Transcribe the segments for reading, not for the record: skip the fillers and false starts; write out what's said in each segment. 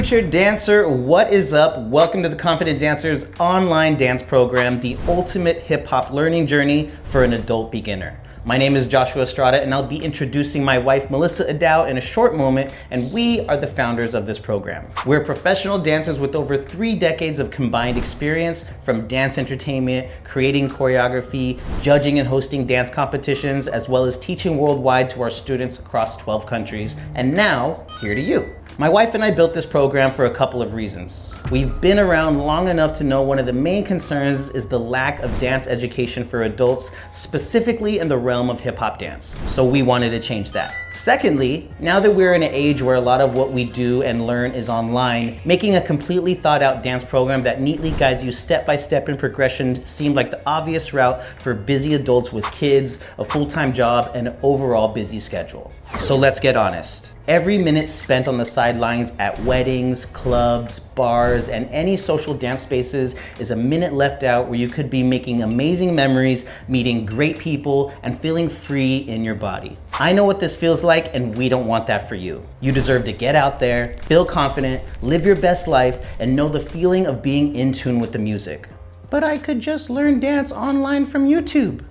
future dancer, what is up? Welcome to the Confident Dancers online dance program, the ultimate hip hop learning journey for an adult beginner. My name is Joshua Estrada and I'll be introducing my wife Melissa Adow in a short moment, and we are the founders of this program. We're professional dancers with over 3 decades of combined experience from dance entertainment, creating choreography, judging and hosting dance competitions, as well as teaching worldwide to our students across 12 countries. And now, here to you. My wife and I built this program for a couple of reasons. We've been around long enough to know one of the main concerns is the lack of dance education for adults, specifically in the realm of hip hop dance. So we wanted to change that. Secondly, now that we're in an age where a lot of what we do and learn is online, making a completely thought out dance program that neatly guides you step by step in progression seemed like the obvious route for busy adults with kids, a full-time job, and an overall busy schedule. So let's get honest. Every minute spent on the sidelines at weddings, clubs, bars, and any social dance spaces is a minute left out where you could be making amazing memories, meeting great people, and feeling free in your body. I know what this feels like, and we don't want that for you. You deserve to get out there, feel confident, live your best life, and know the feeling of being in tune with the music. But I could just learn dance online from YouTube.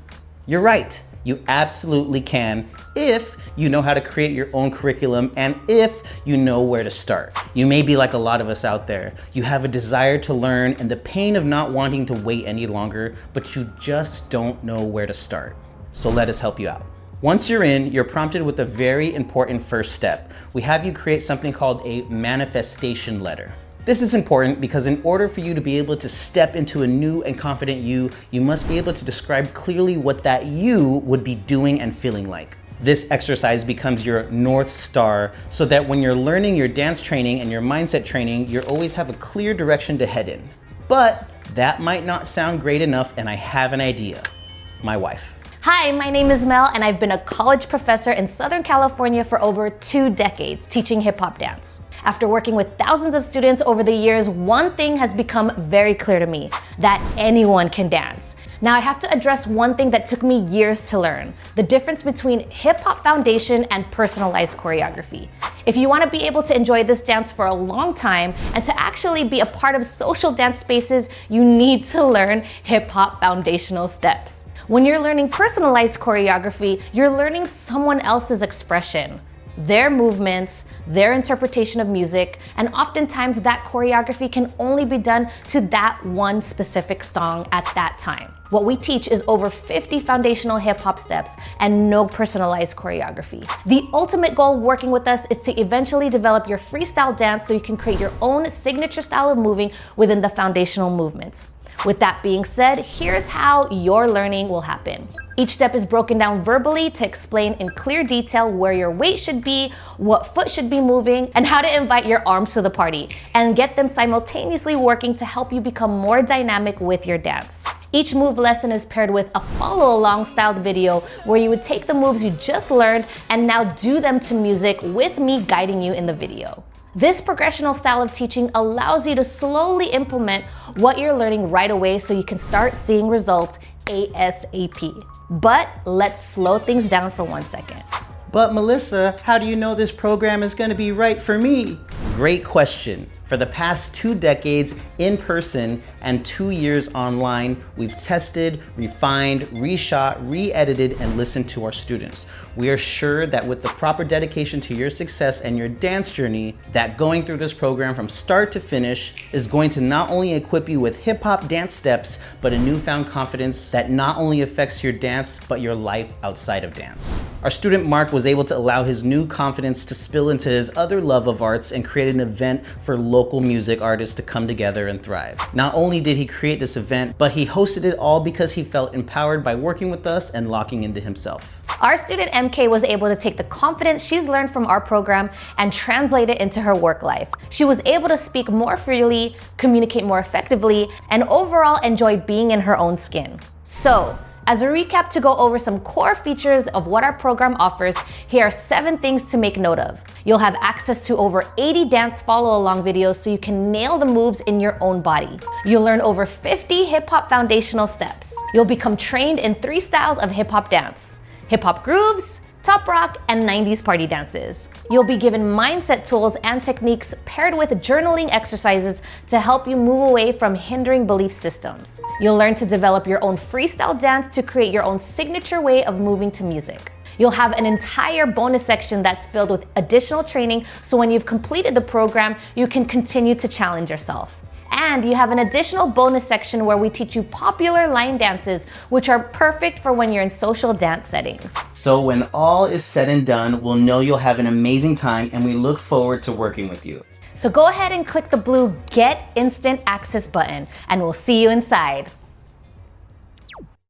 You're right. You absolutely can if you know how to create your own curriculum and if you know where to start. You may be like a lot of us out there. You have a desire to learn and the pain of not wanting to wait any longer, but you just don't know where to start. So let us help you out. Once you're in, you're prompted with a very important first step. We have you create something called a manifestation letter. This is important because in order for you to be able to step into a new and confident you must be able to describe clearly what that you would be doing and feeling like. This exercise becomes your North Star so that when you're learning your dance training and your mindset training, you always have a clear direction to head in. But that might not sound great enough, and I have an idea. My wife. Hi, my name is Mel, and I've been a college professor in Southern California for over 2 decades, teaching hip hop dance. After working with thousands of students over the years, one thing has become very clear to me, that anyone can dance. Now I have to address one thing that took me years to learn, the difference between hip hop foundation and personalized choreography. If you want to be able to enjoy this dance for a long time and to actually be a part of social dance spaces, you need to learn hip hop foundational steps. When you're learning personalized choreography, you're learning someone else's expression, their movements, their interpretation of music, and oftentimes that choreography can only be done to that one specific song at that time. What we teach is over 50 foundational hip hop steps and no personalized choreography. The ultimate goal working with us is to eventually develop your freestyle dance so you can create your own signature style of moving within the foundational movements. With that being said, here's how your learning will happen. Each step is broken down verbally to explain in clear detail where your weight should be, what foot should be moving, and how to invite your arms to the party, and get them simultaneously working to help you become more dynamic with your dance. Each move lesson is paired with a follow-along styled video where you would take the moves you just learned and now do them to music with me guiding you in the video. This progressional style of teaching allows you to slowly implement what you're learning right away so you can start seeing results ASAP. But let's slow things down for 1 second. But Melissa, how do you know this program is going to be right for me? Great question. For the past 2 decades in person and 2 years online, we've tested, refined, reshot, re-edited, and listened to our students. We are sure that with the proper dedication to your success and your dance journey, that going through this program from start to finish is going to not only equip you with hip-hop dance steps, but a newfound confidence that not only affects your dance, but your life outside of dance. Our student Mark was able to allow his new confidence to spill into his other love of arts and create an event for local music artists to come together and thrive. Not only did he create this event, but he hosted it all because he felt empowered by working with us and locking into himself. Our student MK was able to take the confidence she's learned from our program and translate it into her work life. She was able to speak more freely, communicate more effectively, and overall enjoy being in her own skin. So, as a recap to go over some core features of what our program offers, here are 7 things to make note of. You'll have access to over 80 dance follow-along videos so you can nail the moves in your own body. You'll learn over 50 hip-hop foundational steps. You'll become trained in 3 styles of hip-hop dance: hip-hop grooves, top rock, and 90s party dances. You'll be given mindset tools and techniques paired with journaling exercises to help you move away from hindering belief systems. You'll learn to develop your own freestyle dance to create your own signature way of moving to music. You'll have an entire bonus section that's filled with additional training, so when you've completed the program, you can continue to challenge yourself. And you have an additional bonus section where we teach you popular line dances, which are perfect for when you're in social dance settings. So when all is said and done, we'll know you'll have an amazing time, and we look forward to working with you. So go ahead and click the blue Get Instant Access button, and we'll see you inside.